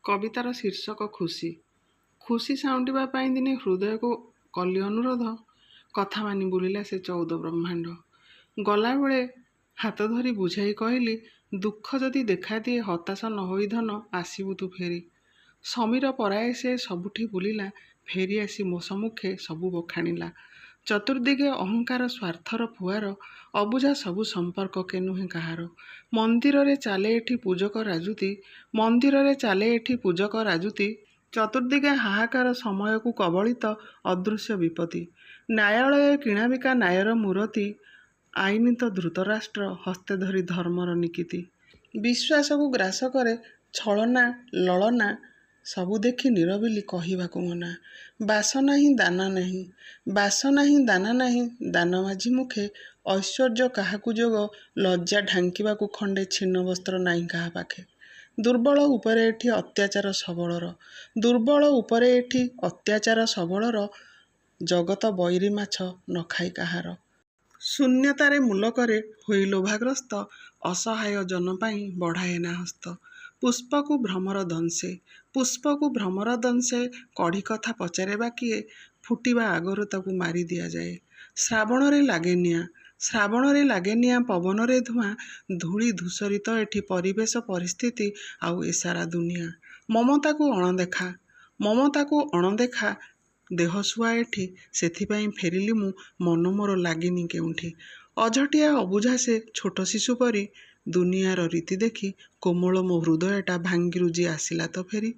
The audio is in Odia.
କବିତାର ଶୀର୍ଷକ ଖୁସି। ଖୁସି ସାଉଁଟିବା ପାଇଁ ଦିନେ ହୃଦୟକୁ କଲି ଅନୁରୋଧ, କଥା ମାନି ବୁଲିଲା ସେ 14 ବ୍ରହ୍ମାଣ୍ଡ। ଗଲାବେଳେ ହାତ ଧରି ବୁଝାଇ କହିଲି, ଦୁଃଖ ଯଦି ଦେଖାଦିଏ ହତାଶ ନ ହୋଇ ଧନ, ଆସିବୁ ତୁ ଫେରି। ସମୀର ପରାଏ ସେ ସବୁଠି ବୁଲିଲା, ଫେରି ଆସି ମୋ ସମ୍ମୁଖେ ସବୁ ବଖାଣିଲା। ଚତୁର୍ଦିଗେ ଅହଙ୍କାର ସ୍ୱାର୍ଥର ଫୁଆର, ଅବୁଝା ସବୁ ସମ୍ପର୍କ କେ ନୁହେଁ କାହାର। ମନ୍ଦିରରେ ଚାଲେ ଏଠି ପୂଜକ ରାଜୁତି, ମନ୍ଦିରରେ ଚାଲେ ଏଠି ପୂଜକ ରାଜୁତି। ଚତୁର୍ଦିଗେ ହାହାକାର ସମୟକୁ କବଳିତ ଅଦୃଶ୍ୟ ବିପତ୍ତି। ନ୍ୟାୟାଳୟ କିଣାବିକା ନ୍ୟାୟର ମୂରତି, ଆଇନ ତ ଧୃତରାଷ୍ଟ୍ର ହସ୍ତେ ଧରି ଧର୍ମର ନିକିତି। ବିଶ୍ୱାସକୁ ଗ୍ରାସ କରେ ଛଳନା ଲଳନା, ସବୁ ଦେଖି ନିରବିଲି କହିବାକୁ ମନା। ବାସ ନାହିଁ ଦାନା ନାହିଁ, ବାସ ନାହିଁ ଦାନା ନାହିଁ, ଦାନ ମାଝି ମୁଖେ ଐଶ୍ୱର୍ଯ୍ୟ କାହାକୁ ଯୋଗ, ଲଜ୍ଜା ଢାଙ୍କିବାକୁ ଖଣ୍ଡେ ଛିନ୍ନ ବସ୍ତ୍ର ନାହିଁ କାହା ପାଖେ। ଦୁର୍ବଳ ଉପରେ ଏଠି ଅତ୍ୟାଚାର ସବଳର, ଦୁର୍ବଳ ଉପରେ ଏଠି ଅତ୍ୟାଚାର ସବଳର, ଜଗତ ବୈରୀ ମାଛ ନ ଖାଇ କାହାର। ଶୂନ୍ୟତାରେ ମୁଲକରେ ହୋଇ ଲୋଭାଗ୍ରସ୍ତ, ଅସହାୟ ଜନ ପାଇଁ ବଢ଼ାଏ ନା ହସ୍ତ। ପୁଷ୍ପକୁ ଭ୍ରମର ଦଂଶେ, ପୁଷ୍ପକୁ ଭ୍ରମର ଦଂଶେ, କଢ଼ି କଥା ପଚାରେ କିଏ, ଫୁଟିବା ଆଗରୁ ତାକୁ ମାରି ଦିଆଯାଏ। ଶ୍ରାବଣରେ ଲାଗେ ନିଆଁ, ଶ୍ରାବଣରେ ଲାଗେ ନିଆଁ, ପବନରେ ଧୂଆଁ, ଧୂଳି ଧୂସରିତ ଏଠି ପରିବେଶ ପରିସ୍ଥିତି ଆଉ ଏ ସାରା ଦୁନିଆ। ମମତାକୁ ଅଣଦେଖା, ମମତାକୁ ଅଣଦେଖା, ଦେହସୁଆ ଏଠି, ସେଥିପାଇଁ ଫେରିଲି ମୁଁ, ମନ ମୋର ଲାଗିନି କେଉଁଠି। ଅଝଟିଆ ଅବୁଝା ସେ ଛୋଟ ଶିଶୁ ପରି, ଦୁନିଆର ରୀତି ଦେଖି କୋମଳ ମୋ ହୃଦୟଟା ଭାଙ୍ଗିରୁଜି ଆସିଲା ତ ଫେରି।